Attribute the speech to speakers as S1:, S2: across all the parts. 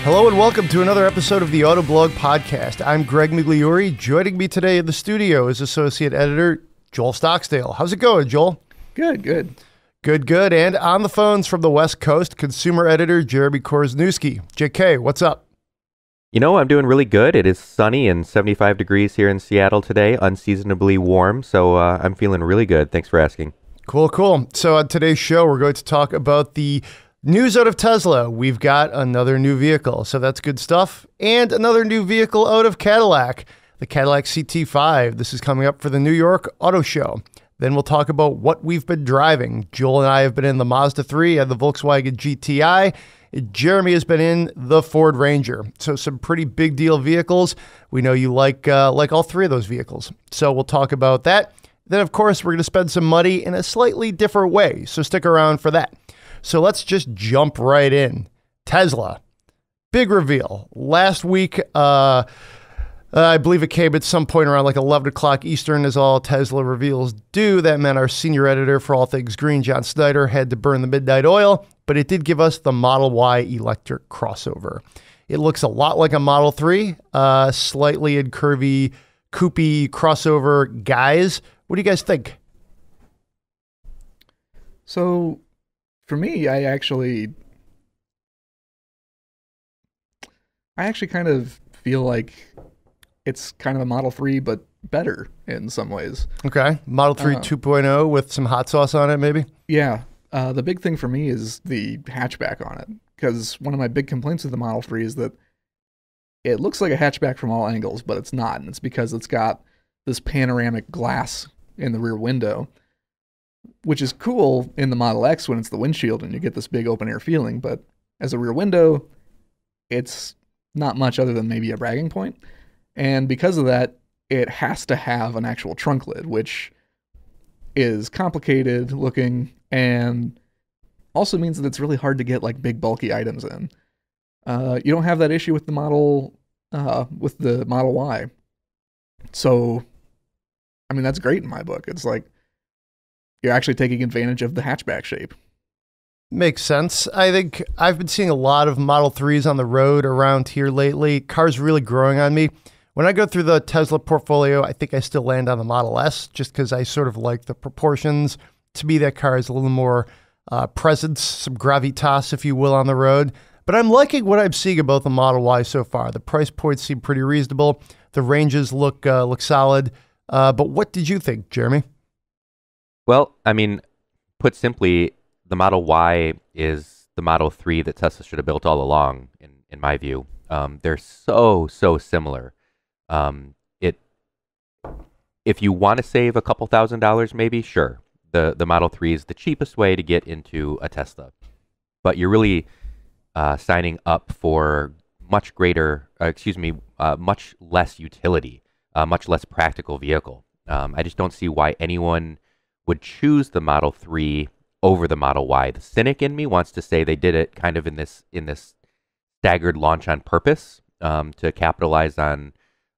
S1: Hello and welcome to another episode of the Autoblog Podcast. I'm Greg Migliore. Joining me today in the studio is Associate Editor Joel Stocksdale. How's it going, Joel?
S2: Good.
S1: Good. And on the phones from the West Coast, Consumer Editor Jeremy Korzeniewski. JK, what's up?
S3: You know, I'm doing really good. It is sunny and 75 degrees here in Seattle today, unseasonably warm, so I'm feeling really good. Thanks for asking.
S1: Cool. So on today's show, we're going to talk about the news out of Tesla. We've got another new vehicle, so that's good stuff. And another new vehicle out of Cadillac, the Cadillac CT5. This is coming up for the New York Auto Show. Then we'll talk about what we've been driving. Joel and I have been in the Mazda 3 and the Volkswagen GTI. Jeremy has been in the Ford Ranger. So some pretty big deal vehicles. We know you like all three of those vehicles. So we'll talk about that. Then, of course, we're going to spend some money in a slightly different way. So stick around for that. So let's just jump right in. Tesla. Big reveal. Last week, I believe it came at some point around like 11 o'clock Eastern, as all Tesla reveals do. That meant our senior editor for all things green, John Snyder, had to burn the midnight oil, but it did give us the Model Y electric crossover. It looks a lot like a Model 3, slightly in curvy, coupey crossover. Guys, what do you guys think?
S2: So, for me, I actually kind of feel like it's kind of a Model 3, but better in some ways.
S1: Okay. Model 3 2.0 with some hot sauce on it, maybe?
S2: Yeah. The big thing for me is the hatchback on it, because one of my big complaints with the Model 3 is that it looks like a hatchback from all angles, but it's not. And it's because it's got this panoramic glass in the rear window, which is cool in the Model X when it's the windshield and you get this big open air feeling. But as a rear window, it's not much other than maybe a bragging point. And because of that, it has to have an actual trunk lid, which is complicated looking and also means that it's really hard to get like big bulky items in. You don't have that issue with the Model Y. So, I mean, that's great in my book. It's like you're actually taking advantage of the hatchback shape.
S1: Makes sense. I think I've been seeing a lot of Model 3s on the road around here lately. Cars really growing on me. When I go through the Tesla portfolio, I think I still land on the Model S just because I sort of like the proportions. To me, that car is a little more presence, some gravitas, if you will, on the road. But I'm liking what I'm seeing about the Model Y so far. The price points seem pretty reasonable. The ranges look solid. But what did you think, Jeremy?
S3: Well, I mean, put simply, the Model Y is the Model 3 that Tesla should have built all along, in my view. They're so similar. If you want to save a couple $1,000s, maybe, sure. The Model 3 is the cheapest way to get into a Tesla. But you're really signing up for much less utility, much less practical vehicle. I just don't see why anyone would choose the Model 3 over the Model Y. The cynic in me wants to say they did it kind of in this staggered launch on purpose to capitalize on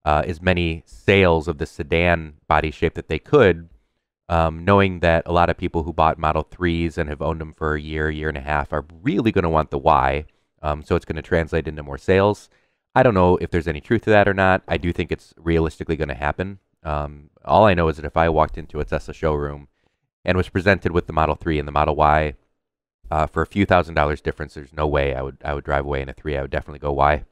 S3: as many sales of the sedan body shape that they could, knowing that a lot of people who bought Model 3s and have owned them for a year and a half are really going to want the Y, so it's going to translate into more sales. I don't know if there's any truth to that or not. I do think it's realistically going to happen. All I know is that if I walked into a Tesla showroom and was presented with the Model 3 and the Model Y for a few $1,000s difference, there's no way I would drive away in a 3. I would definitely go Y.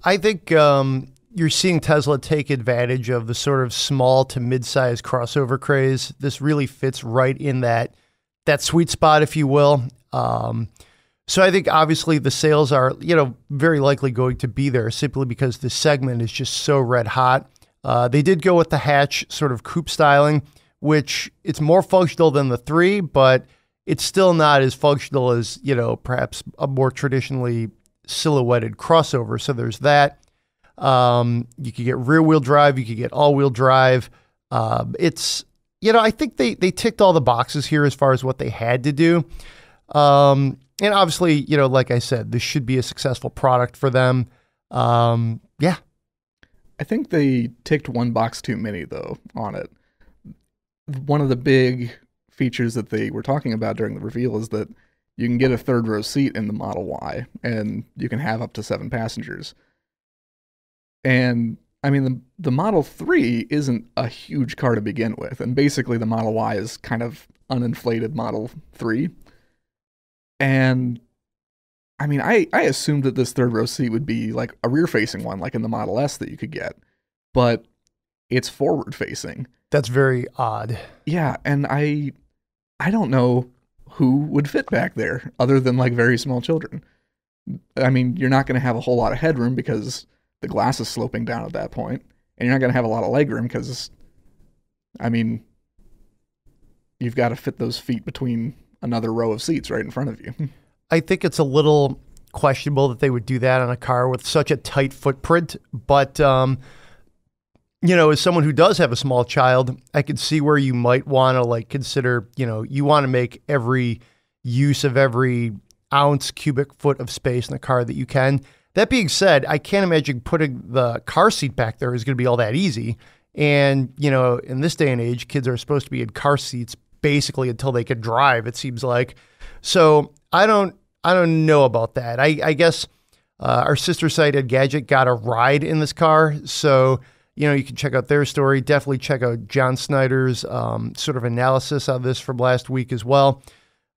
S1: I think you're seeing Tesla take advantage of the sort of small to mid-sized crossover craze. This really fits right in that sweet spot, if you will. So I think obviously the sales are, very likely going to be there simply because the segment is just so red hot. They did go with the hatch sort of coupe styling, which it's more functional than the 3, but it's still not as functional as, perhaps a more traditionally silhouetted crossover. So there's that. You could get rear wheel drive. You could get all wheel drive. It's, I think they ticked all the boxes here as far as what they had to do. And obviously, like I said, this should be a successful product for them. Yeah.
S2: I think they ticked one box too many, though, on it. One of the big features that they were talking about during the reveal is that you can get a third row seat in the Model Y, and you can have up to 7 passengers. And I mean, the Model 3 isn't a huge car to begin with, and basically the Model Y is kind of uninflated Model 3. And I mean, I assumed that this third row seat would be like a rear-facing one, like in the Model S that you could get, but it's forward-facing.
S1: That's very odd.
S2: Yeah, and I don't know who would fit back there other than like very small children. I mean, you're not going to have a whole lot of headroom because the glass is sloping down at that point, and you're not going to have a lot of legroom because, I mean, you've got to fit those feet between another row of seats right in front of you.
S1: I think it's a little questionable that they would do that on a car with such a tight footprint, but you know, as someone who does have a small child, I could see where you might want to like consider, you know, you want to make every use of every ounce cubic foot of space in the car that you can. That being said, I can't imagine putting the car seat back there is going to be all that easy. And, you know, in this day and age, kids are supposed to be in car seats basically until they can drive, it seems like. So I don't know about that. I guess our sister site Engadget got a ride in this car. So, you know, you can check out their story. Definitely check out John Snyder's sort of analysis on this from last week as well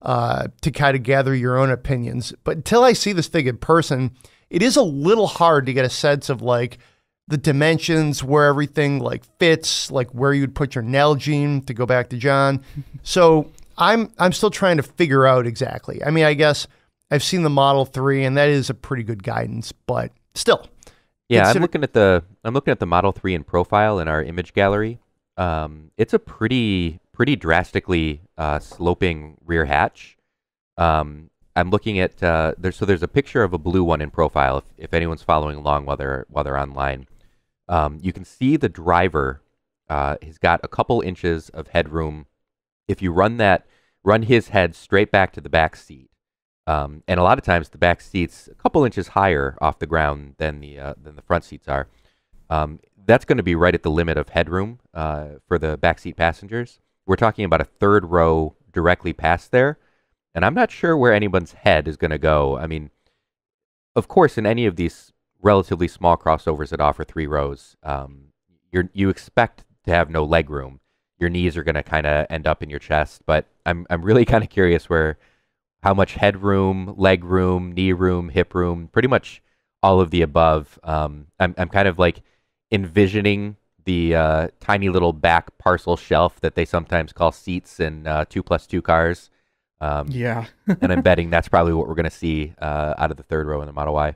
S1: to kind of gather your own opinions. But until I see this thing in person, it is a little hard to get a sense of like the dimensions, where everything like fits, like where you'd put your Nalgene, to go back to John. So I'm still trying to figure out exactly. I mean, I guess I've seen the Model 3 and that is a pretty good guidance, but still.
S3: Yeah, I'm looking at the Model 3 in profile in our image gallery. It's a pretty drastically sloping rear hatch. I'm looking at there's a picture of a blue one in profile. If anyone's following along while they're online, you can see the driver has got a couple inches of headroom. If you run his head straight back to the back seat. And a lot of times the back seat's a couple inches higher off the ground than the front seats are. That's going to be right at the limit of headroom for the backseat passengers. We're talking about a third row directly past there, and I'm not sure where anyone's head is going to go. I mean, of course, in any of these relatively small crossovers that offer 3 rows, you expect to have no leg room. Your knees are going to kind of end up in your chest, but I'm really kind of curious how much headroom, leg room, knee room, hip room, pretty much all of the above. I'm kind of like envisioning the tiny little back parcel shelf that they sometimes call seats in 2+2 cars.
S2: Yeah.
S1: And
S3: I'm betting that's probably what we're going to see out of the third row in the Model Y.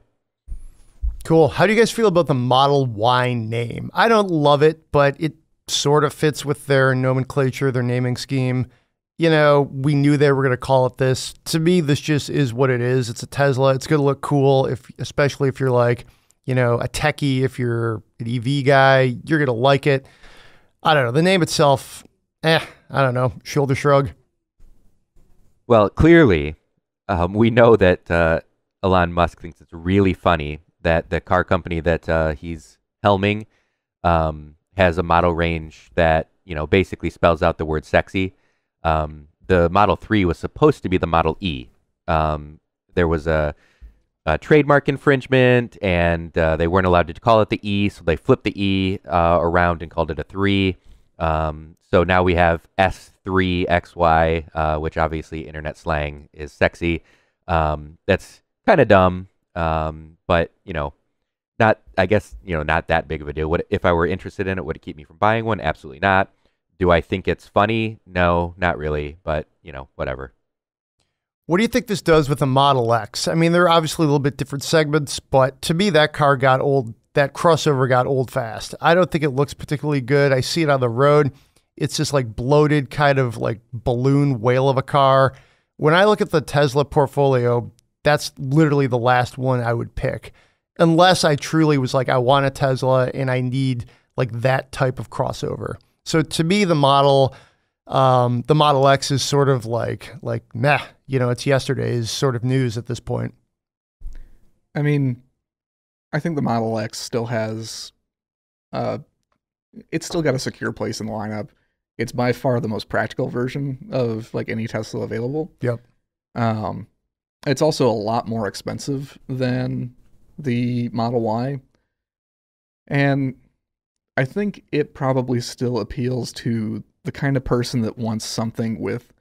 S1: Cool. How do you guys feel about the Model Y name? I don't love it, but it sort of fits with their nomenclature, their naming scheme. You know, we knew they were going to call it this. To me, this just is what it is. It's a Tesla. It's going to look cool, especially if you're like, you know, a techie. If you're an EV guy, you're going to like it. I don't know. The name itself, I don't know. Shoulder shrug.
S3: Well, clearly, we know that Elon Musk thinks it's really funny that the car company that he's helming has a model range that, you know, basically spells out the word sexy. The Model 3 was supposed to be the Model E. There was a trademark infringement, and they weren't allowed to call it the E, so they flipped the E around and called it a 3. So now we have S3XY, which obviously internet slang is sexy. That's kind of dumb, but, you know, not that big of a deal. If I were interested in it, would it keep me from buying one? Absolutely not. Do I think it's funny? No, not really, but, you know, whatever.
S1: What do you think this does with the Model X? I mean, they're obviously a little bit different segments, but to me, that car got old. That crossover got old fast. I don't think it looks particularly good. I see it on the road. It's just like bloated, kind of like balloon whale of a car. When I look at the Tesla portfolio, that's literally the last one I would pick. Unless I truly was like, I want a Tesla and I need like that type of crossover. So to me, the Model X is sort of like meh, you know, it's yesterday's sort of news at this point.
S2: I mean, I think the Model X still has, it's still got a secure place in the lineup. It's by far the most practical version of like any Tesla available.
S1: Yep.
S2: It's also a lot more expensive than the Model Y. And I think it probably still appeals to the kind of person that wants something with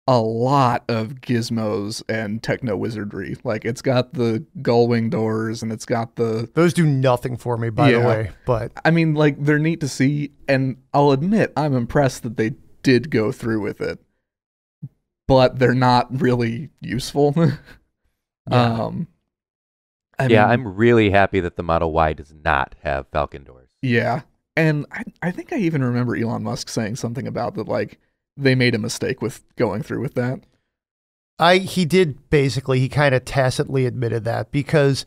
S2: a lot of gizmos and techno wizardry. Like, it's got the gull wing doors and it's got the...
S1: Those do nothing for me, by the way. But
S2: I mean, like, they're neat to see, and I'll admit I'm impressed that they did go through with it. But they're not really useful.
S1: Yeah.
S2: I mean,
S3: I'm really happy that the Model Y does not have Falcon doors.
S2: yeah. And I think I even remember Elon Musk saying something about that, like, they made a mistake with going through with that.
S1: he did basically, he kind of tacitly admitted that, because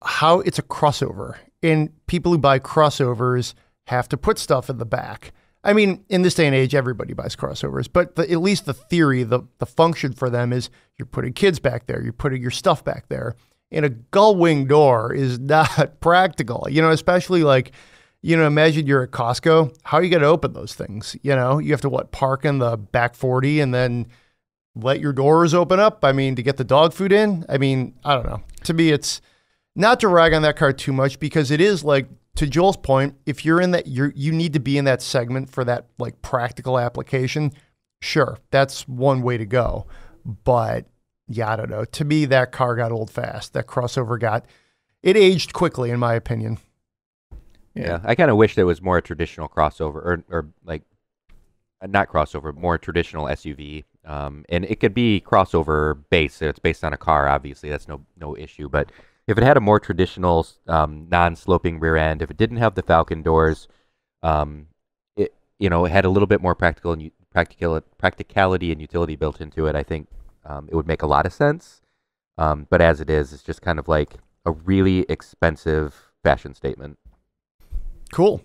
S1: how it's a crossover, and people who buy crossovers have to put stuff in the back. I mean, in this day and age, everybody buys crossovers, but at least the theory, the function for them is you're putting kids back there, you're putting your stuff back there. And a gull wing door is not practical, especially like, imagine you're at Costco. How are you going to open those things? You have to park in the back 40 and then let your doors open up. I mean, to get the dog food in. I mean, I don't know. To me, it's not to rag on that car too much, because it is, like, to Joel's point, if you're in that, you need to be in that segment for that, like, practical application. Sure, that's one way to go. But yeah, I don't know. To me, that car got old fast. That crossover it aged quickly, in my opinion.
S3: Yeah, I kind of wish there was more traditional crossover, or like, not crossover, more traditional SUV. And it could be crossover based. So it's based on a car, obviously. That's no issue. But if it had a more traditional non-sloping rear end, if it didn't have the Falcon doors, it had a little bit more practicality and utility built into it, I think it would make a lot of sense. But as it is, it's just kind of like a really expensive fashion statement.
S1: Cool.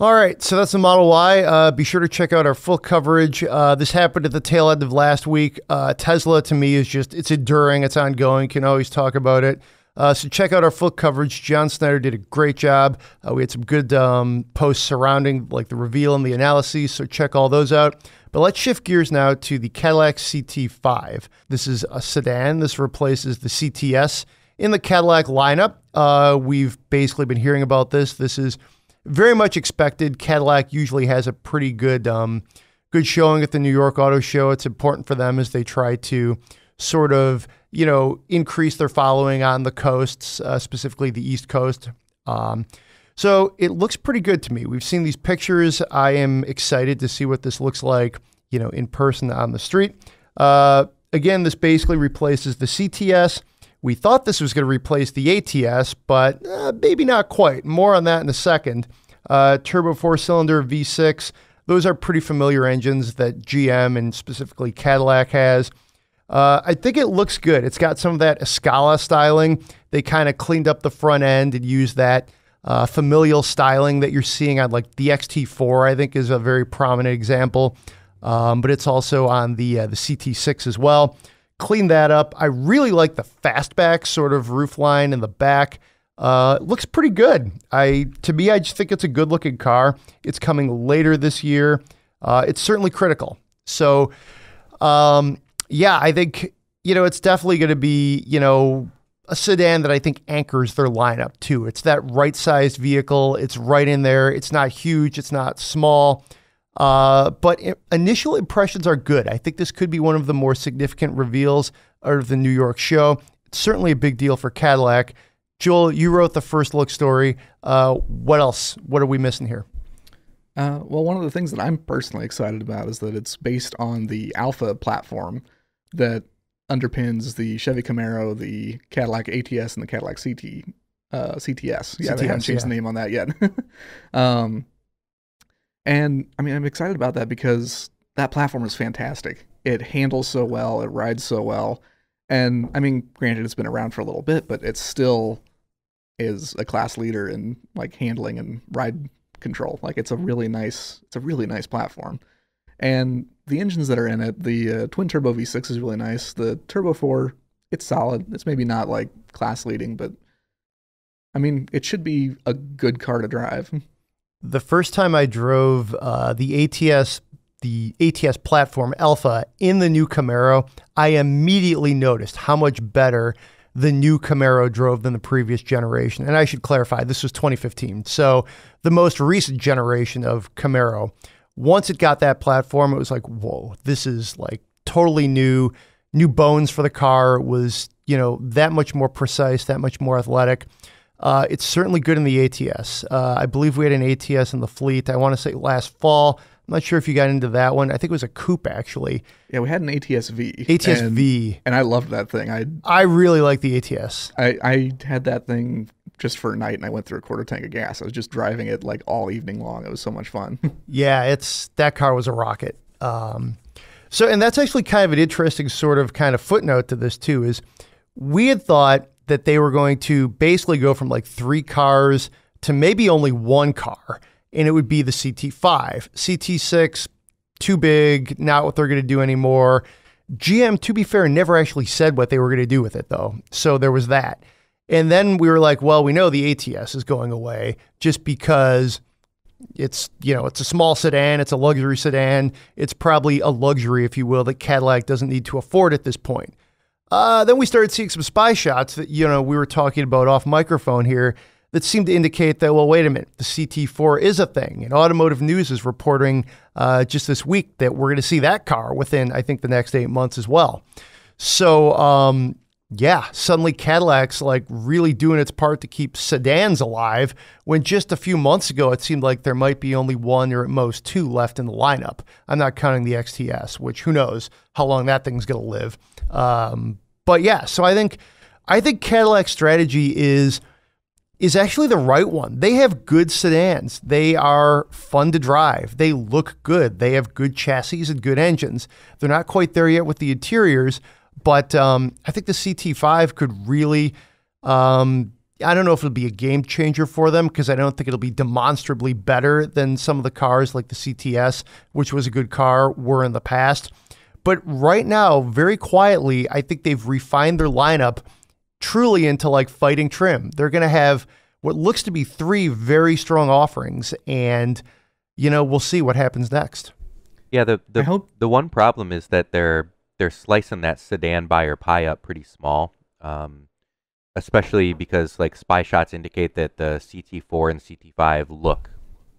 S1: All right, so that's the Model Y. Be sure to check out our full coverage. This happened at the tail end of last week. Tesla, to me, is it's enduring. It's ongoing. Can always talk about it. So check out our full coverage. John Snyder did a great job. We had some good posts surrounding, like, the reveal and the analyses, so check all those out. But let's shift gears now to the Cadillac CT5. This is a sedan. This replaces the CTS in the Cadillac lineup. We've basically been hearing about this. This is very much expected. Cadillac usually has a pretty good showing at the New York Auto Show. It's important for them as they try to sort of, increase their following on the coasts, specifically the East Coast. So it looks pretty good to me. We've seen these pictures. I am excited to see what this looks like, in person on the street. Again, this basically replaces the CTS. We thought this was going to replace the ATS, but maybe not quite. More on that in a second. Turbo 4-cylinder V6. Those are pretty familiar engines that GM and specifically Cadillac has. I think it looks good. It's got some of that Escala styling. They kind of cleaned up the front end and used that familial styling that you're seeing on, like, the XT4, I think, is a very prominent example. But it's also on the CT6 as well. Clean that up. I really like the fastback sort of roofline in the back. It looks pretty good. To me, I just think it's a good looking car. It's coming later this year. It's certainly critical. So, yeah, I think, it's definitely going to be, a sedan that I think anchors their lineup too. It's that right-sized vehicle. It's right in there. It's not huge. It's not small. But initial impressions are good. I think this could be one of the more significant reveals out of the New York show. It's certainly a big deal for Cadillac. Joel, you wrote the first look story. What else? What are we missing here?
S2: Well, one of the things that I'm personally excited about is that it's based on the Alpha platform that underpins the Chevy Camaro, the Cadillac ATS, and the Cadillac CTS. Yeah, they haven't changed the name on that yet. And I mean, I'm excited about that because that platform is fantastic. It handles so well, it rides so well. And I mean, granted, it's been around for a little bit, but it still is a class leader in, like, handling and ride control. Like, it's a really nice platform. And the engines that are in it, the twin turbo V6 is really nice. The turbo 4, it's solid. It's maybe not, like, class leading, but I mean, it should be a good car to drive.
S1: The first time I drove the ATS the ATS platform Alpha in the new Camaro, I immediately noticed how much better the new Camaro drove than the previous generation. And I should clarify, this was 2015. So the most recent generation of Camaro, once it got that platform, it was like, whoa, this is like totally new bones for the car. It was, that much more precise, that much more athletic. It's certainly good in the ATS. I believe we had an ATS in the fleet, I want to say last fall. I'm not sure if you got into that one. I think it was a coupe, actually.
S2: Yeah, we had an ATS-V.
S1: ATS-V.
S2: And I loved that thing.
S1: I really like the ATS.
S2: I had that thing just for a night, and I went through a quarter tank of gas. I was just driving it like all evening long. It was so much fun.
S1: Yeah, that car was a rocket. And that's actually kind of an interesting kind of footnote to this, too, is we had thought that they were going to basically go from like 3 cars to maybe only 1 car. And it would be the CT5. CT6, too big, not what they're going to do anymore. GM, to be fair, never actually said what they were going to do with it, though. So there was that. And then we were like, well, we know the ATS is going away just because it's a small sedan. It's a luxury sedan. It's probably a luxury, if you will, that Cadillac doesn't need to afford at this point. Then we started seeing some spy shots that, we were talking about off microphone here that seemed to indicate that, well, wait a minute, the CT4 is a thing. And Automotive News is reporting just this week that we're going to see that car within, I think, the next 8 months as well. So, suddenly Cadillac's like really doing its part to keep sedans alive when just a few months ago, it seemed like there might be only 1 or at most 2 left in the lineup. I'm not counting the XTS, which who knows how long that thing's going to live. So I think Cadillac's strategy is actually the right one. They have good sedans. They are fun to drive. They look good. They have good chassis and good engines. They're not quite there yet with the interiors, but I think the CT5 could really, I don't know if it'll be a game changer for them because I don't think it'll be demonstrably better than some of the cars like the CTS, which was a good car, were in the past. But right now, very quietly, I think they've refined their lineup truly into like fighting trim. They're going to have what looks to be 3 very strong offerings, and we'll see what happens next.
S3: Yeah, the one problem is that they're slicing that sedan buyer pie up pretty small, especially because like spy shots indicate that the CT4 and CT5 look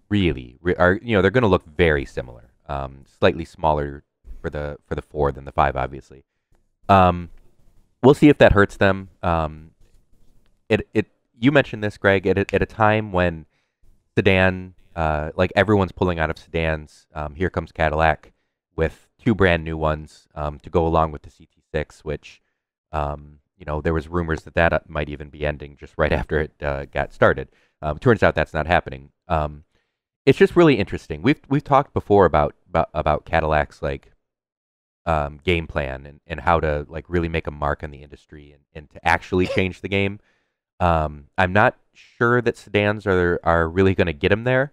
S3: they're going to look very similar, slightly smaller for the 4 than the 5, obviously. We'll see if that hurts them. You mentioned this, Greg, at a time when sedan, like everyone's pulling out of sedans. Here comes Cadillac with 2 brand new ones to go along with the CT6, which, there was rumors that might even be ending just right after it got started. Turns out that's not happening. It's just really interesting. We've talked before about Cadillac's like game plan and how to like really make a mark on the industry and to actually change the game. I'm not sure that sedans are really going to get them there.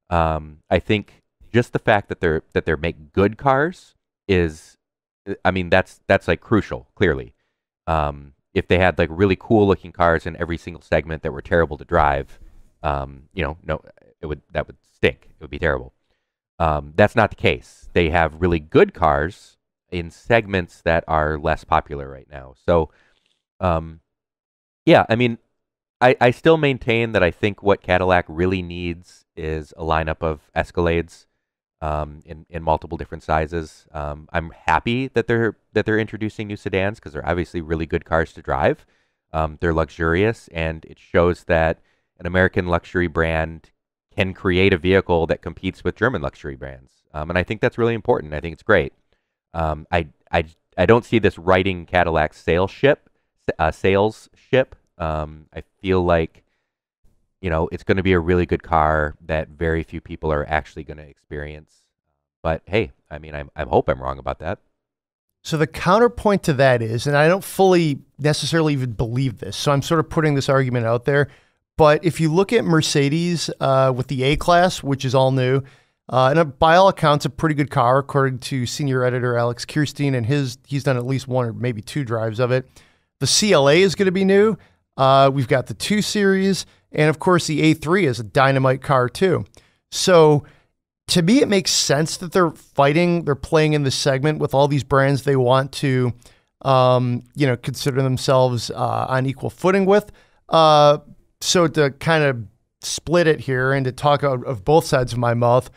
S3: I think just the fact that they're make good cars is, that's like crucial. Clearly, if they had like really cool looking cars in every single segment that were terrible to drive, that would stink. It would be terrible. That's not the case. They have really good cars in segments that are less popular right now. So, I still maintain that I think what Cadillac really needs is a lineup of Escalades in multiple different sizes. I'm happy that they're introducing new sedans because they're obviously really good cars to drive. They're luxurious, and it shows that an American luxury brand can create a vehicle that competes with German luxury brands. And I think that's really important. I think it's great. I don't see this righting Cadillac's sales ship. I feel like, it's going to be a really good car that very few people are actually going to experience. But hey, I hope I'm wrong about that.
S1: So the counterpoint to that is, and I don't fully necessarily even believe this, so I'm sort of putting this argument out there, but if you look at Mercedes with the A-Class, which is all new, and by all accounts, a pretty good car, according to senior editor Alex Kirstein, and he's done at least 1 or maybe 2 drives of it. The CLA is going to be new. We've got the 2 Series, and of course the A3 is a dynamite car too. So to me, it makes sense that they're playing in this segment with all these brands they want to, consider themselves on equal footing with. So to kind of split it here and to talk out of both sides of my mouth,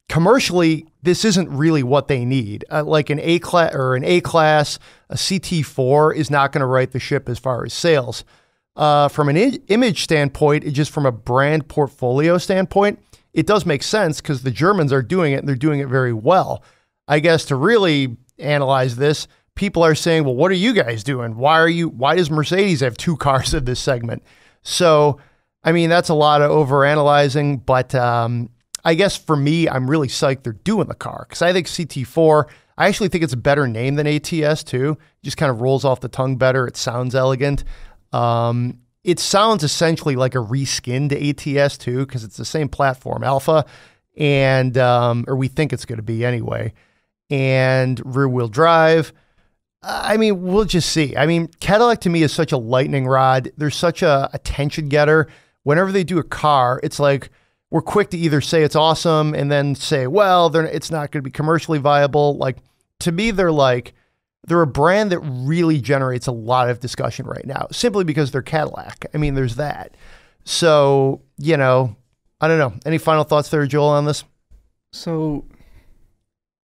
S1: commercially, this isn't really what they need. Like an A-class, a CT4 is not going to right the ship as far as sales. From an image standpoint, just from a brand portfolio standpoint, it does make sense because the Germans are doing it and they're doing it very well. I guess to really analyze this, people are saying, well, what are you guys doing? Why does Mercedes have 2 cars in this segment? So, I mean, that's a lot of overanalyzing, but I guess for me, I'm really psyched they're doing the car because I think CT4, I actually think it's a better name than ATS too. It just kind of rolls off the tongue better. It sounds elegant. It sounds essentially like a reskinned ATS too, because it's the same platform, Alpha, and or we think it's going to be anyway, and rear-wheel drive. I mean, we'll just see. I mean, Cadillac to me is such a lightning rod. They're such a attention getter. Whenever they do a car, it's like we're quick to either say it's awesome and then say, well, it's not going to be commercially viable. Like, to me, they're a brand that really generates a lot of discussion right now, simply because they're Cadillac. I mean, there's that. So, I don't know. Any final thoughts there, Joel, on this?
S2: So,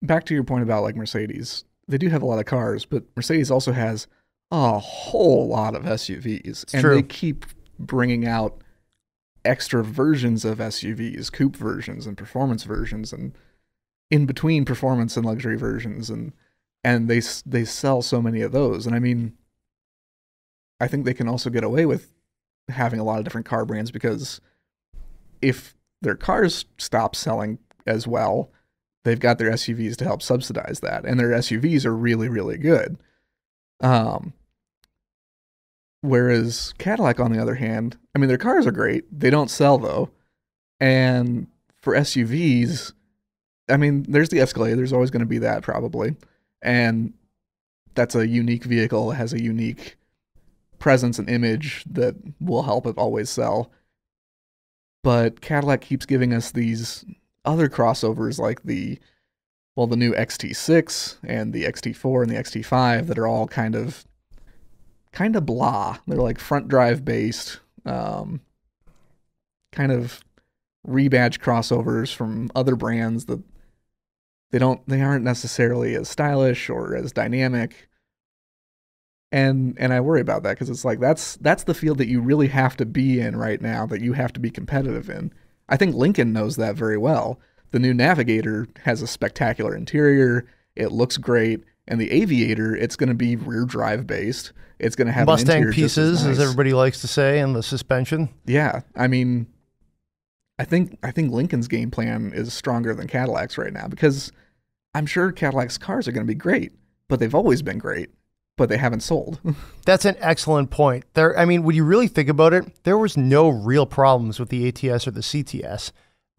S2: back to your point about like Mercedes. They do have a lot of cars, but Mercedes also has a whole lot of SUVs. And they keep bringing out extra versions of SUVs, coupe versions and performance versions, and in between performance and luxury versions. And they sell so many of those. And I mean, I think they can also get away with having a lot of different car brands because if their cars stop selling as well, they've got their SUVs to help subsidize that. And their SUVs are really, really good. Whereas Cadillac, on the other hand, I mean, their cars are great. They don't sell, though. And for SUVs, I mean, there's the Escalade. There's always going to be that, probably. And that's a unique vehicle. It has a unique presence and image that will help it always sell. But Cadillac keeps giving us these other crossovers like the new XT6 and the XT4 and the XT5 that are all kind of blah. They're like front drive based, kind of rebadge crossovers from other brands that they aren't necessarily as stylish or as dynamic. And I worry about that because it's like that's the field that you really have to be in right now, that you have to be competitive in. I think Lincoln knows that very well. The new Navigator has a spectacular interior. It looks great. And the Aviator, it's going to be rear drive based. It's going to have
S1: Mustang pieces, as everybody likes to say, and the suspension.
S2: Yeah, I mean, I think Lincoln's game plan is stronger than Cadillac's right now because I'm sure Cadillac's cars are going to be great, but they've always been great, but they haven't sold.
S1: That's an excellent point. I mean, when you really think about it, there was no real problems with the ATS or the CTS.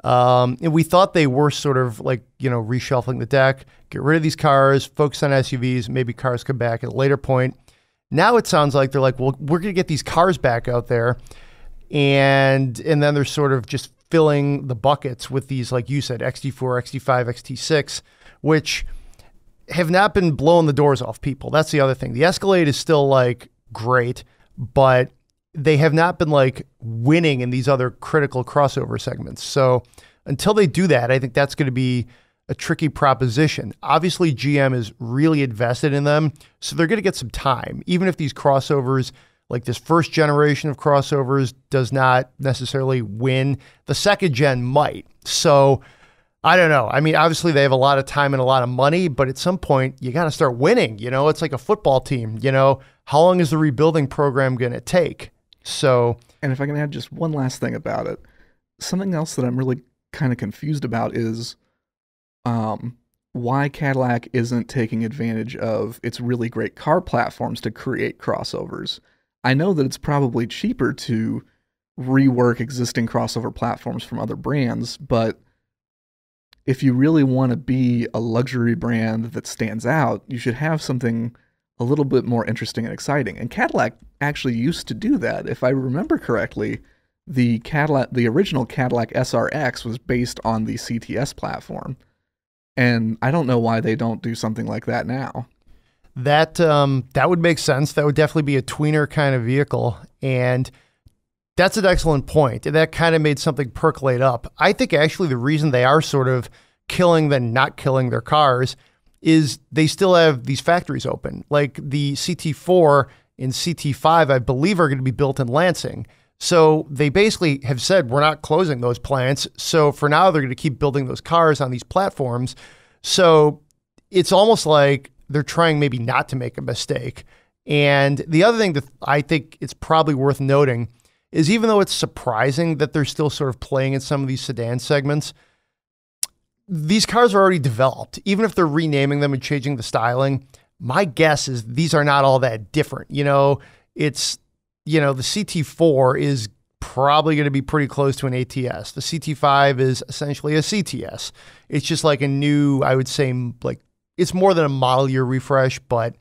S1: And we thought they were sort of like, reshuffling the deck, get rid of these cars, focus on SUVs, maybe cars come back at a later point. Now it sounds like they're like, well, we're going to get these cars back out there. And then they're sort of just filling the buckets with these, like you said, XT4, XT5, XT6, which have not been blowing the doors off people. That's the other thing. The Escalade is still like great, but they have not been like winning in these other critical crossover segments. So until they do that, I think that's going to be a tricky proposition. Obviously, GM is really invested in them, so they're going to get some time. Even if these crossovers, like this first generation of crossovers, does not necessarily win, the second gen might. So I don't know. I mean, obviously they have a lot of time and a lot of money, but at some point you got to start winning. It's like a football team. How long is the rebuilding program going to take? So,
S2: and if I can add just one last thing about it, something else that I'm really kind of confused about is why Cadillac isn't taking advantage of its really great car platforms to create crossovers. I know that it's probably cheaper to rework existing crossover platforms from other brands, but if you really want to be a luxury brand that stands out, you should have something a little bit more interesting and exciting. And Cadillac actually used to do that. If I remember correctly, the original Cadillac SRX was based on the CTS platform. And I don't know why they don't do something like that now.
S1: That would make sense. That would definitely be a tweener kind of vehicle. And that's an excellent point. And that kind of made something percolate up. I think actually the reason they are sort of killing then not killing their cars is they still have these factories open. Like the CT4 and CT5, I believe, are going to be built in Lansing. So they basically have said, we're not closing those plants. So for now, they're going to keep building those cars on these platforms. So it's almost like they're trying maybe not to make a mistake. And the other thing that I think it's probably worth noting is even though it's surprising that they're still sort of playing in some of these sedan segments, these cars are already developed. Even if they're renaming them and changing the styling, my guess is these are not all that different. The CT4 is probably going to be pretty close to an ATS. The CT5 is essentially a CTS. It's just like a new, I would say, like it's more than a model year refresh, but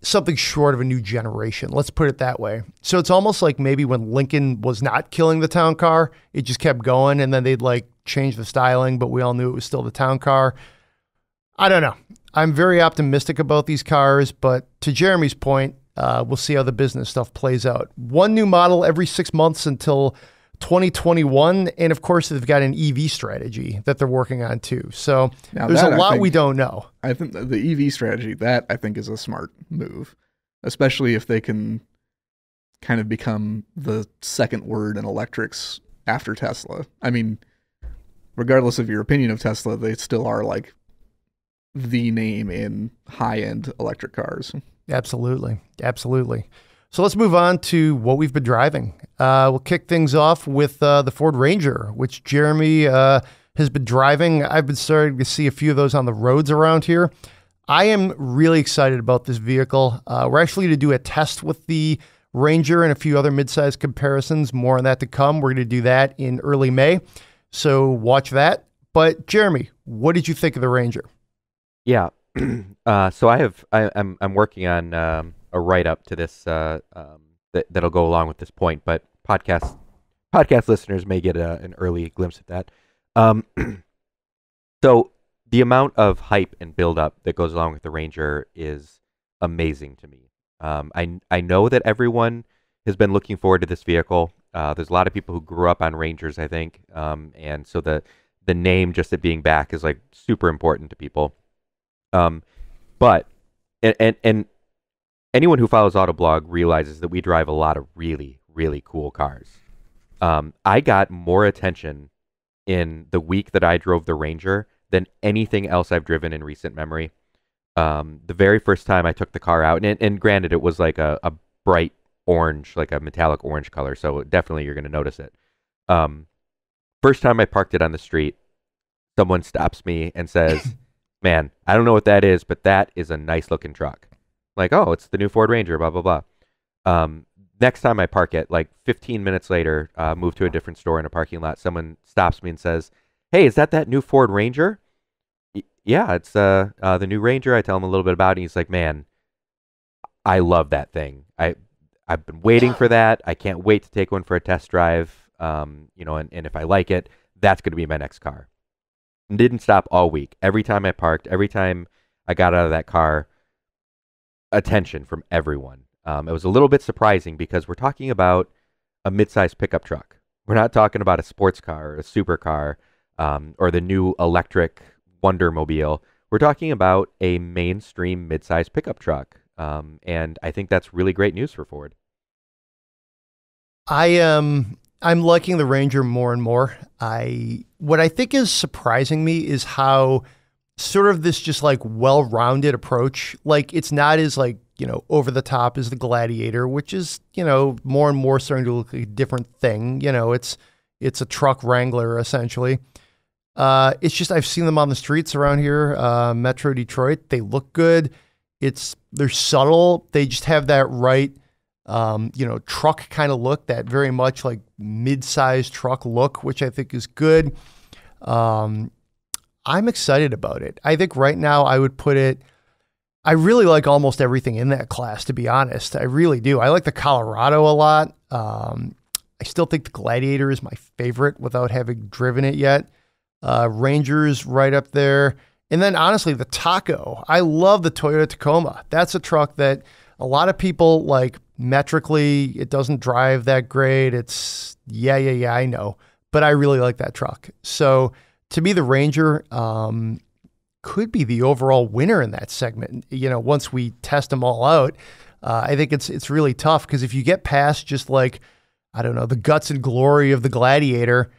S1: something short of a new generation. Let's put it that way. So it's almost like maybe when Lincoln was not killing the town car, it just kept going and then they'd like change the styling, but we all knew it was still the town car. I don't know. I'm very optimistic about these cars, but to Jeremy's point, we'll see how the business stuff plays out. One new model every 6 months until 2021. And of course, they've got an EV strategy that they're working on too. So now there's a lot we don't know.
S2: I think the EV strategy, that I think is a smart move, especially if they can kind of become the second word in electrics after Tesla. I mean, regardless of your opinion of Tesla, they still are like the name in high-end electric cars.
S1: Absolutely. Absolutely. So let's move on to what we've been driving. We'll kick things off with the Ford Ranger, which Jeremy has been driving. I've been starting to see a few of those on the roads around here. I am really excited about this vehicle. We're actually going to do a test with the Ranger and a few other mid-size comparisons. More on that to come. We're going to do that in early May. So watch that. But Jeremy, what did you think of the Ranger?
S3: Yeah. So I'm working on a write-up to this that'll go along with this point, but podcast listeners may get an early glimpse of that. So the amount of hype and build-up that goes along with the Ranger is amazing to me. I know that everyone has been looking forward to this vehicle. There's a lot of people who grew up on Rangers, I think, and so the name, just it being back, is like super important to people. But anyone who follows Autoblog realizes that we drive a lot of really, really cool cars. I got more attention in the week that I drove the Ranger than anything else I've driven in recent memory. The very first time I took the car out, and granted, it was like a bright orange, like a metallic orange color, so definitely you're going to notice it. First time I parked it on the street, someone stops me and says, man, I don't know what that is, but that is a nice looking truck. Like, oh, it's the new Ford Ranger, blah, blah, blah. Next time I park it, like 15 minutes later, move to a different store in a parking lot, someone stops me and says, hey, is that new Ford Ranger? Yeah, it's the new Ranger. I tell him a little bit about it, and he's like, man, I love that thing. I've been waiting for that. I can't wait to take one for a test drive. And if I like it, that's going to be my next car. And didn't stop all week. Every time I parked, every time I got out of that car, attention from everyone. It was a little bit surprising because we're talking about a mid-size pickup truck. We're not talking about a sports car or a supercar or the new electric Wondermobile. We're talking about a mainstream mid-size pickup truck. And I think that's really great news for Ford.
S1: I'm liking the Ranger more and more. What I think is surprising me is how sort of this just like well-rounded approach, like it's not as like, over the top as the Gladiator, which is, more and more starting to look like a different thing. It's a truck Wrangler essentially. It's just, I've seen them on the streets around here, Metro Detroit. They look good. They're subtle. They just have that right, truck kind of look, that very much like mid-sized truck look, which I think is good. I'm excited about it. I think right now I would put it, I really like almost everything in that class, to be honest. I really do. I like the Colorado a lot. I still think the Gladiator is my favorite without having driven it yet. Ranger's right up there. And then honestly, the Taco. I love the Toyota Tacoma. That's a truck that a lot of people like metrically, it doesn't drive that great. It's, yeah, I know. But I really like that truck. So to me, the Ranger could be the overall winner in that segment. You know, once we test them all out, I think it's really tough because if you get past just like, I don't know, the guts and glory of the Gladiator,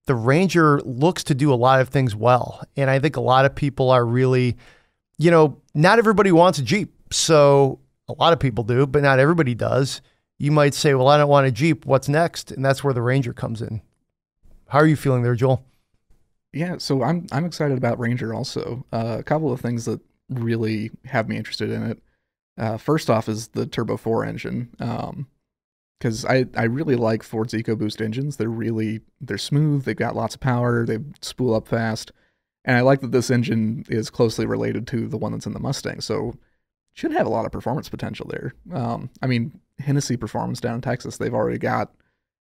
S1: the Ranger looks to do a lot of things well. And I think a lot of people are really, you know, not everybody wants a Jeep. So a lot of people do, but not everybody does. You might say, well, I don't want a Jeep. What's next? And that's where the Ranger comes in. How are you feeling there, Joel?
S2: Yeah, so I'm excited about Ranger also. A couple of things that really have me interested in it. First off is the Turbo 4 engine. Because I really like Ford's EcoBoost engines. They're smooth, they've got lots of power, they spool up fast. And I like that this engine is closely related to the one that's in the Mustang. So should have a lot of performance potential there. I mean, Hennessy Performance down in Texas, they've already got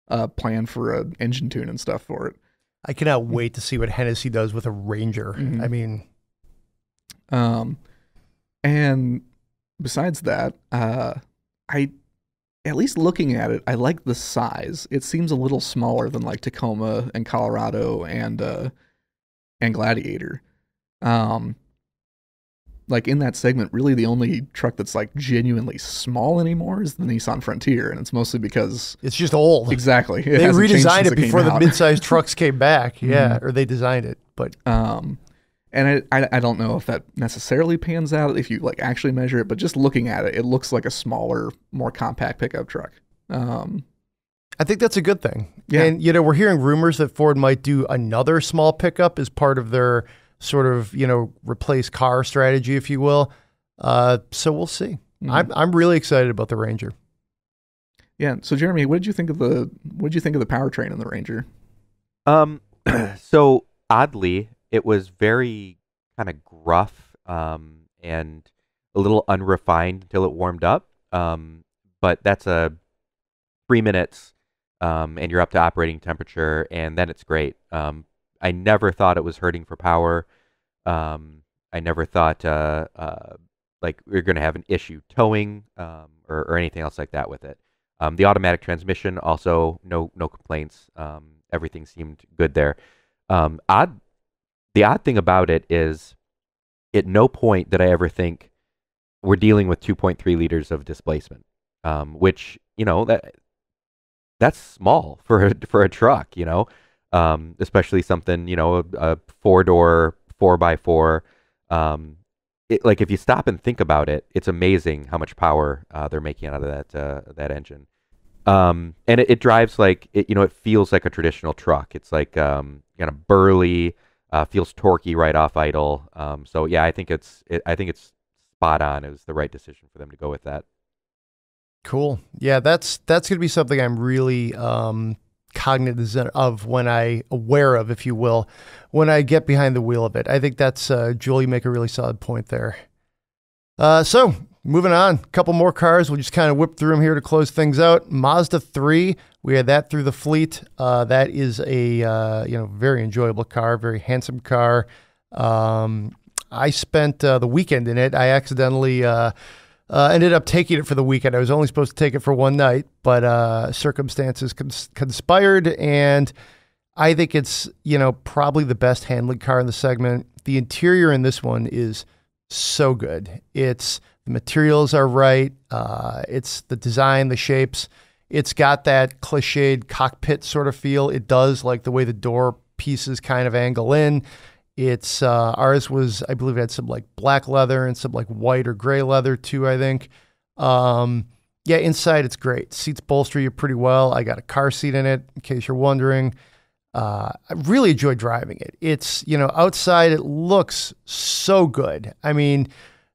S2: a plan for an engine tune and stuff for it.
S1: I cannot wait to see what Hennessy does with a Ranger.
S2: Mm-hmm.
S1: I mean,
S2: and besides that, at least looking at it, I like the size. It seems a little smaller than like Tacoma and Colorado and Gladiator. Like in that segment, really the only truck that's like genuinely small anymore is the Nissan Frontier, and it's mostly because
S1: it's just old.
S2: Exactly.
S1: They redesigned it before the midsize trucks came back. Yeah,
S2: Mm-hmm.
S1: or they designed it, but
S2: and I don't know if that necessarily pans out if you like actually measure it, but just looking at it, it looks like a smaller, more compact pickup truck.
S1: I think that's a good thing.
S2: Yeah.
S1: And you know, we're hearing rumors that Ford might do another small pickup as part of their sort of, you know, replace car strategy, if you will. So we'll see.
S2: Mm-hmm.
S1: I'm really excited about the Ranger.
S2: Yeah. So Jeremy, what did you think of the powertrain in the Ranger?
S3: So oddly, it was very kind of gruff and a little unrefined until it warmed up. But that's 3 minutes, and you're up to operating temperature, and then it's great. I never thought it was hurting for power. I never thought like we are going to have an issue towing or anything else like that with it. The automatic transmission also no complaints. Everything seemed good there. The odd thing about it is, at no point did I ever think we're dealing with 2.3 liters of displacement, which, you know, that's small for a truck, you know, especially something, you know, a 4-door 4x4. Like if you stop and think about it, it's amazing how much power they're making out of that engine. And it drives like it, you know, it feels like a traditional truck. It's like kind of burly, feels torquey right off idle. So yeah, I think it's spot on. It was the right decision for them to go with that.
S1: Cool. Yeah, that's going to be something I'm really cognizant of aware of, if you will, when I get behind the wheel of it. I think that's, Joel, you make a really solid point there. So moving on, a couple more cars. We'll just kind of whip through them here to close things out. Mazda 3, we had that through the fleet. That is a very enjoyable car, very handsome car. I spent the weekend in it. I accidentally ended up taking it for the weekend. I was only supposed to take it for one night, but circumstances conspired, and I think it's, you know, probably the best handling car in the segment. The interior in this one is so good. The materials are right. It's the design, the shapes. It's got that cliched cockpit sort of feel. It does, like the way the door pieces kind of angle in. It's ours was, I believe, it had some like black leather and some like white or gray leather too, I think. Yeah, inside it's great. Seats bolster you pretty well. I got a car seat in it, in case you're wondering. I really enjoy driving it. It's, you know, outside it looks so good. I mean,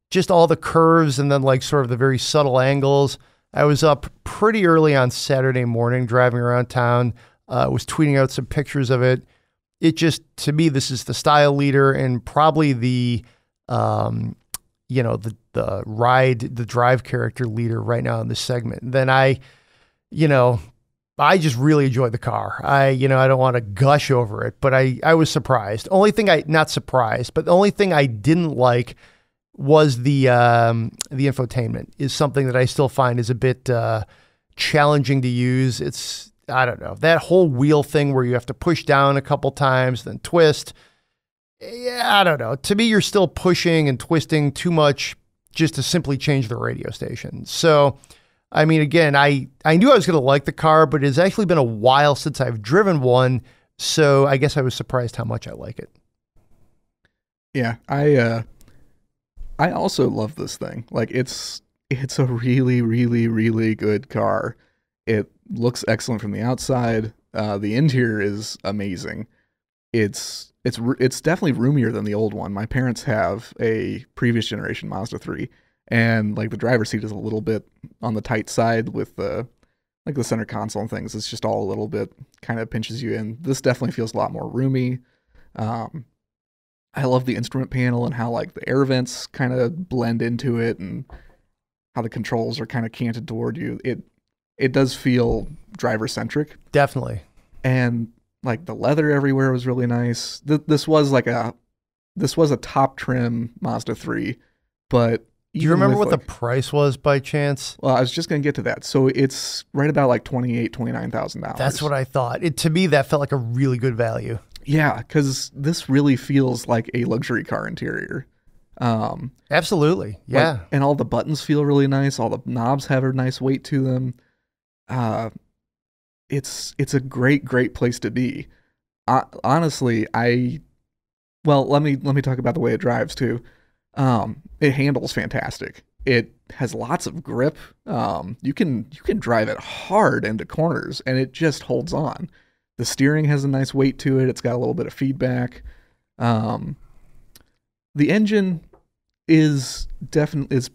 S1: just all the curves and then like sort of the very subtle angles. I was up pretty early on Saturday morning driving around town. Was tweeting out some pictures of it. It just, to me, this is the style leader and probably the drive character leader right now in this segment. Then I I just really enjoyed the car. I don't want to gush over it, but I was surprised. Not surprised, but the only thing I didn't like was the infotainment is something that I still find is a bit challenging to use. I don't know, that whole wheel thing where you have to push down a couple times, then twist. Yeah, I don't know. To me, you're still pushing and twisting too much just to simply change the radio station. So, I mean, again, I knew I was going to like the car, but it's actually been a while since I've driven one. So I guess I was surprised how much I like it.
S2: Yeah, I also love this thing. Like it's a really, really, really good car. It looks excellent from the outside. The interior is amazing. It's definitely roomier than the old one. My parents have a previous generation Mazda 3, and like the driver's seat is a little bit on the tight side with the center console and things. It's just all a little bit kind of pinches you in. This definitely feels a lot more roomy. I love the instrument panel and how like the air vents kind of blend into it and how the controls are kind of canted toward you. It does feel driver centric.
S1: Definitely.
S2: And like the leather everywhere was really nice. This was a top trim Mazda 3, but
S1: do you remember what the price was by chance?
S2: Well, I was just going to get to that. So it's right about like $29,000.
S1: That's what I thought. To me, that felt like a really good value.
S2: Yeah, because this really feels like a luxury car interior.
S1: Absolutely. Yeah.
S2: And all the buttons feel really nice. All the knobs have a nice weight to them. It's a great place to be. Honestly, let me talk about the way it drives too. It handles fantastic. It has lots of grip. You can drive it hard into corners and it just holds on. The steering has a nice weight to it. It's got a little bit of feedback. The engine is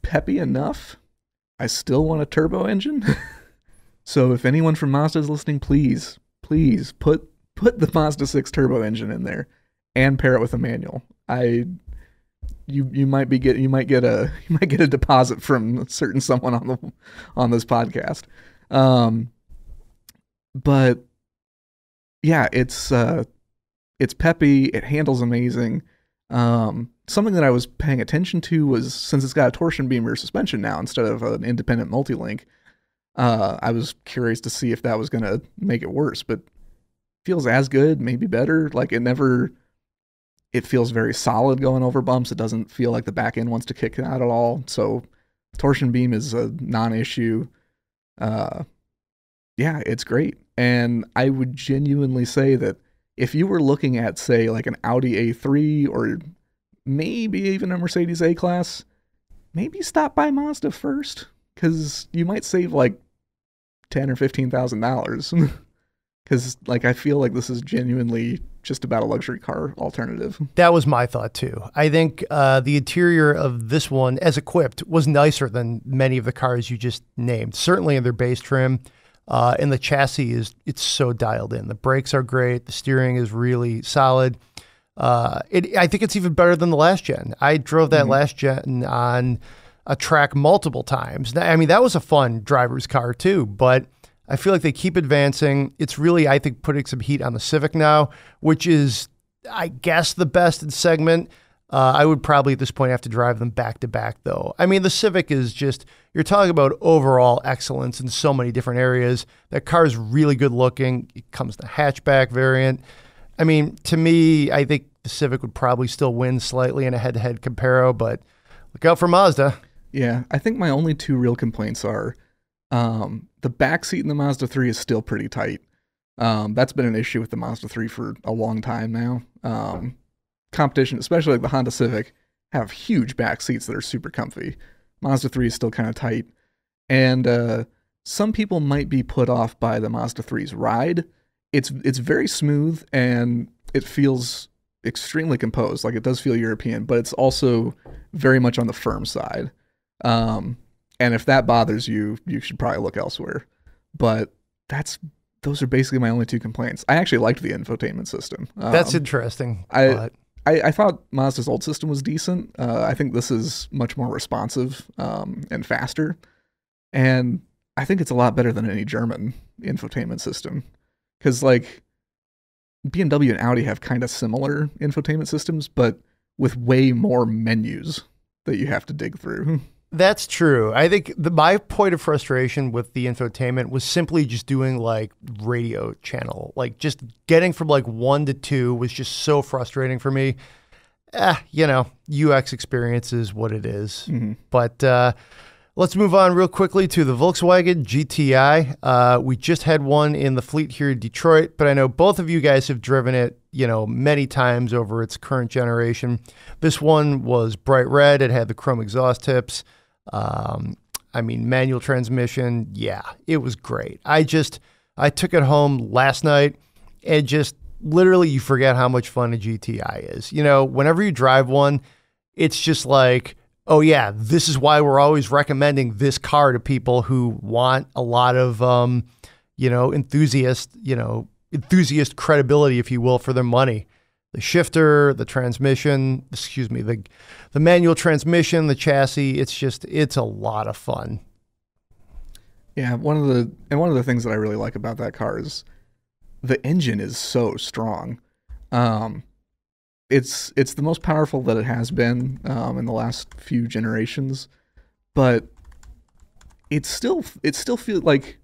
S2: peppy enough. I still want a turbo engine. So if anyone from Mazda is listening, please put the Mazda 6 turbo engine in there and pair it with a manual. You might get a deposit from a certain someone on this podcast. But yeah, it's peppy. It handles amazing. Something that I was paying attention to was, since it's got a torsion beam rear suspension now instead of an independent multi-link, I was curious to see if that was going to make it worse, but it feels as good, maybe better. Like it feels very solid going over bumps. It doesn't feel like the back end wants to kick out at all. So torsion beam is a non-issue. Yeah, it's great. And I would genuinely say that if you were looking at, say, like an Audi A3 or maybe even a Mercedes A-Class, maybe stop by Mazda first, because you might save like $10,000 or $15,000. Because like I feel like this is genuinely just about a luxury car alternative.
S1: That was my thought too. I think the interior of this one, as equipped, was nicer than many of the cars you just named. Certainly in their base trim. And the chassis it's so dialed in. The brakes are great. The steering is really solid. I think it's even better than the last gen. I drove that last gen on a track multiple times. I mean, that was a fun driver's car too, but I feel like they keep advancing. It's really, I think, putting some heat on the Civic now, which is, I guess, the best in segment. I would probably at this point have to drive them back to back though. I mean, the Civic is just, you're talking about overall excellence in so many different areas. That car is really good looking. It comes in the hatchback variant. I mean, to me, I think the Civic would probably still win slightly in a head-to-head comparo, but look out for Mazda.
S2: Yeah, I think my only two real complaints are the back seat in the Mazda 3 is still pretty tight. That's been an issue with the Mazda 3 for a long time now. Competition, especially like the Honda Civic, have huge back seats that are super comfy. Mazda 3 is still kind of tight. And some people might be put off by the Mazda 3's ride. It's very smooth and it feels extremely composed. Like it does feel European, but it's also very much on the firm side. And if that bothers you, you should probably look elsewhere. But those are basically my only two complaints. I actually liked the infotainment system.
S1: That's interesting.
S2: I thought Mazda's old system was decent. I think this is much more responsive and faster. And I think it's a lot better than any German infotainment system. Because, like, BMW and Audi have kind of similar infotainment systems, but with way more menus that you have to dig through.
S1: That's true. I think my point of frustration with the infotainment was simply just doing like radio channel, like just getting from like 1 to 2 was just so frustrating for me. UX experience is what it is.
S2: Mm-hmm.
S1: But let's move on real quickly to the Volkswagen GTI. We just had one in the fleet here in Detroit, but I know both of you guys have driven it, many times over its current generation. This one was bright red. It had the chrome exhaust tips. Manual transmission. Yeah, it was great. I took it home last night and just literally you forget how much fun a GTI is. Whenever you drive one, it's just like, oh yeah, this is why we're always recommending this car to people who want a lot of, enthusiast credibility, if you will, for their money. The shifter, the transmission, the manual transmission, the chassis, it's a lot of fun.
S2: Yeah, one of the things that I really like about that car is the engine is so strong. It's the most powerful that it has been in the last few generations, but it still feels like,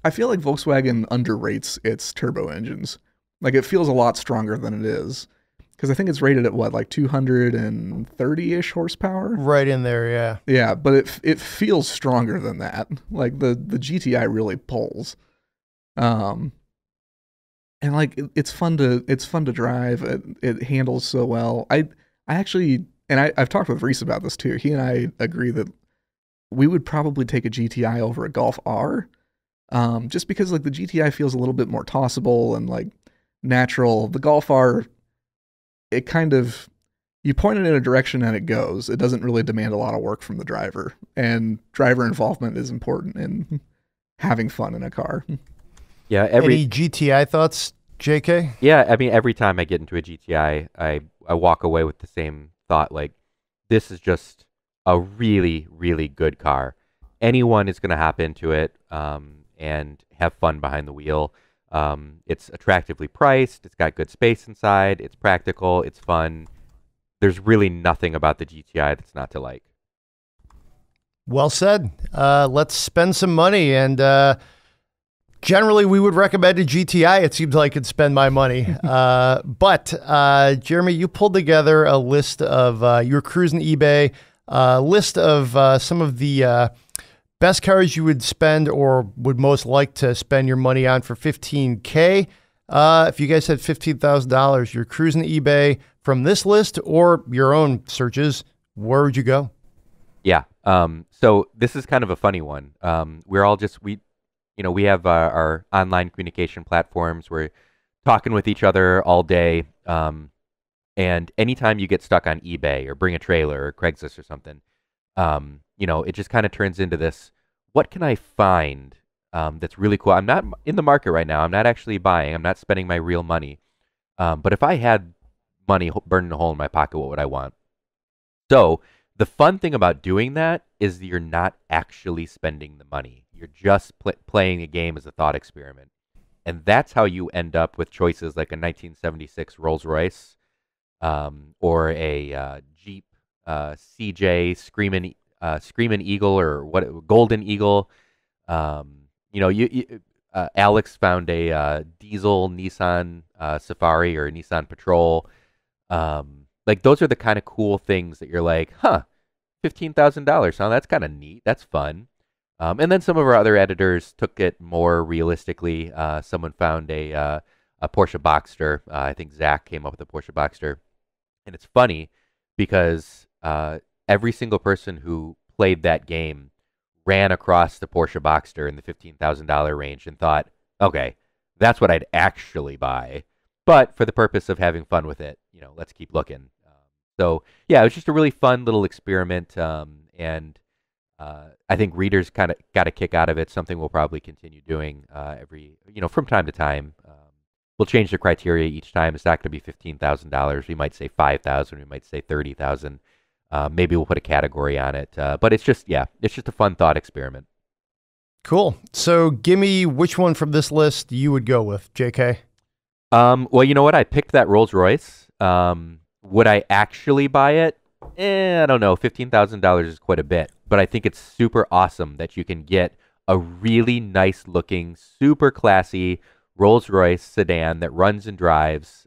S2: I feel like Volkswagen underrates its turbo engines. Like, it feels a lot stronger than it is, because I think it's rated at like 230-ish horsepower.
S1: Right in there, yeah.
S2: Yeah, but it feels stronger than that. Like the GTI really pulls, and like it's fun to drive. It handles so well. I actually, and I've talked with Reese about this too. He and I agree that we would probably take a GTI over a Golf R, just because like the GTI feels a little bit more tossable and like natural. The Golf R, it kind of, you point it in a direction and it goes. It doesn't really demand a lot of work from the driver, and driver involvement is important in having fun in a car.
S3: Yeah.
S1: Any GTI thoughts, JK?
S3: Yeah. I mean, every time I get into a GTI, I walk away with the same thought, like, this is just a really, really good car. Anyone is going to hop into it and have fun behind the wheel. It's attractively priced. It's got good space inside. It's practical. It's fun. There's really nothing about the GTI that's not to like.
S1: Well said. Let's spend some money. And generally, we would recommend a GTI. It seems like I could spend my money. But Jeremy, you pulled together a list of, you were cruising eBay, list of some of the best cars you would spend or would most like to spend your money on for $15K. If you guys had $15,000, you're cruising eBay from this list or your own searches, where would you go?
S3: Yeah. So this is kind of a funny one. We're all just, we have our online communication platforms. We're talking with each other all day. And anytime you get stuck on eBay or Bring a Trailer or Craigslist or something, it just kind of turns into this, what can I find that's really cool? I'm not in the market right now. I'm not actually buying. I'm not spending my real money. But if I had money burning a hole in my pocket, what would I want? So the fun thing about doing that is that you're not actually spending the money. You're just playing a game as a thought experiment. And that's how you end up with choices like a 1976 Rolls-Royce or a Jeep CJ Screaming Eagle or Golden Eagle. Alex found a diesel Nissan Safari or Nissan Patrol. Like, those are the kind of cool things that you're like, $15,000. Huh? That's kind of neat. That's fun. And then some of our other editors took it more realistically. Someone found a Porsche Boxster. I think Zach came up with a Porsche Boxster. And it's funny because every single person who played that game ran across the Porsche Boxster in the $15,000 range and thought, okay, that's what I'd actually buy. But for the purpose of having fun with it, let's keep looking. So yeah, it was just a really fun little experiment. And I think readers kind of got a kick out of it. Something we'll probably continue doing from time to time. We'll change the criteria each time. It's not going to be $15,000. We might say $5,000. We might say $30,000. Maybe we'll put a category on it. But it's just a fun thought experiment.
S1: Cool. So give me which one from this list you would go with, JK.
S3: Well, you know what? I picked that Rolls-Royce. Would I actually buy it? I don't know. $15,000 is quite a bit, but I think it's super awesome that you can get a really nice looking, super classy Rolls-Royce sedan that runs and drives.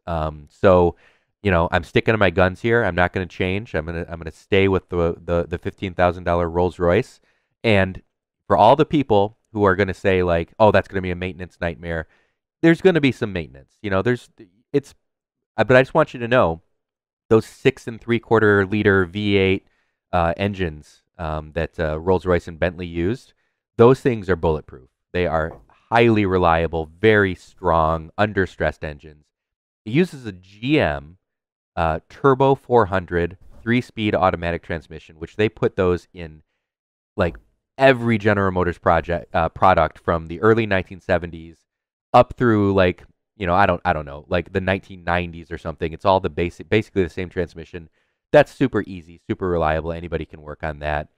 S3: So, you know, I'm sticking to my guns here. I'm not going to change. I'm gonna stay with the $15,000 Rolls-Royce. And for all the people who are going to say like, oh, that's going to be a maintenance nightmare, there's going to be some maintenance. You know, but I just want you to know those 6 3/4 liter V8 engines that Rolls-Royce and Bentley used, those things are bulletproof. They are highly reliable, very strong, under-stressed engines. It uses a GM Turbo 400 3-speed automatic transmission, which they put those in like every General Motors product from the early 1970s up through like, you know, I don't know, like the 1990s or something. It's all basically the same transmission. That's super easy, super reliable. Anybody can work on that.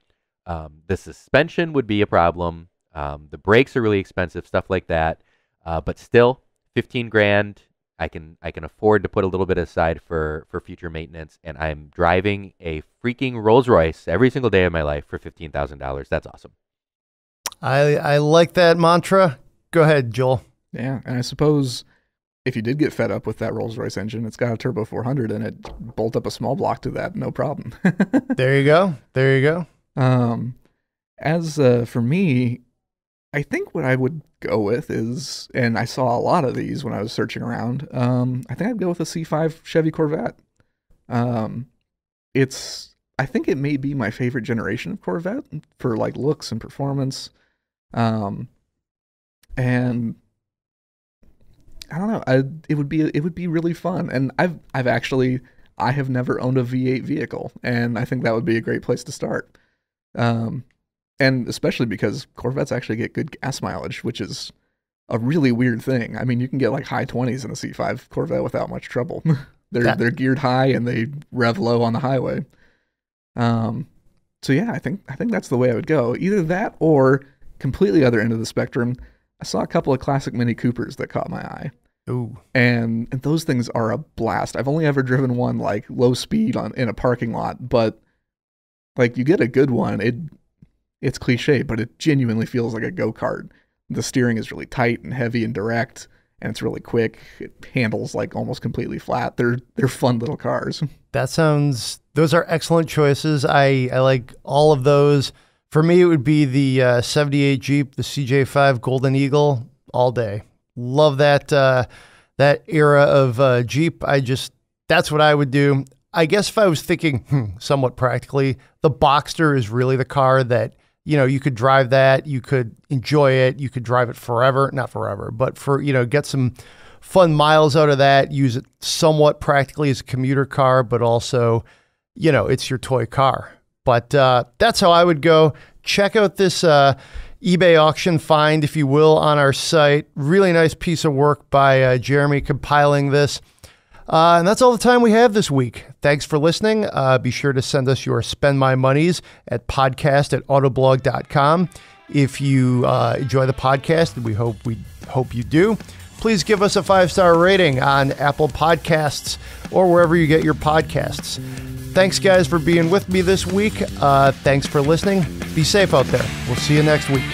S3: The suspension would be a problem. The brakes are really expensive, stuff like that. But still, 15 grand. I can afford to put a little bit aside for future maintenance, and I'm driving a freaking Rolls-Royce every single day of my life for $15,000. That's awesome.
S1: I like that mantra. Go ahead, Joel.
S2: Yeah, and I suppose if you did get fed up with that Rolls-Royce engine, it's got a Turbo 400 in it. Bolt up a small block to that, no problem.
S1: There you go. There you go.
S2: As for me, I think what I would go with is, and I saw a lot of these when I was searching around, I think I'd go with a C5 Chevy Corvette. I think it may be my favorite generation of Corvette for like looks and performance. And I don't know, it would be really fun. And I have never owned a V8 vehicle, and I think that would be a great place to start. And especially because Corvettes actually get good gas mileage, which is a really weird thing. I mean, you can get like high 20s in a C5 Corvette without much trouble. They're geared high and they rev low on the highway. So yeah, I think that's the way I would go. Either that or completely other end of the spectrum. I saw a couple of classic Mini Coopers that caught my eye.
S1: Ooh.
S2: And those things are a blast. I've only ever driven one like low speed in a parking lot, but like you get a good one, it's cliche, but it genuinely feels like a go-kart. The steering is really tight and heavy and direct, and it's really quick. It handles like almost completely flat. They're fun little cars.
S1: Those are excellent choices. I like all of those. For me, it would be the 78 Jeep, the CJ5 Golden Eagle, all day. Love that era of Jeep. That's what I would do. I guess if I was thinking somewhat practically, the Boxster is really the car that, you know, you could drive that, you could enjoy it, you could drive it forever, not forever, but for, you know, get some fun miles out of that, use it somewhat practically as a commuter car, but also, you know, it's your toy car. But that's how I would go. Check out this eBay auction find, if you will, on our site. Really nice piece of work by Jeremy compiling this. And that's all the time we have this week. Thanks for listening. Be sure to send us your Spend My Monies at podcast@autoblog.com. If you enjoy the podcast, and we hope you do, please give us a 5-star rating on Apple Podcasts or wherever you get your podcasts. Thanks, guys, for being with me this week. Thanks for listening. Be safe out there. We'll see you next week.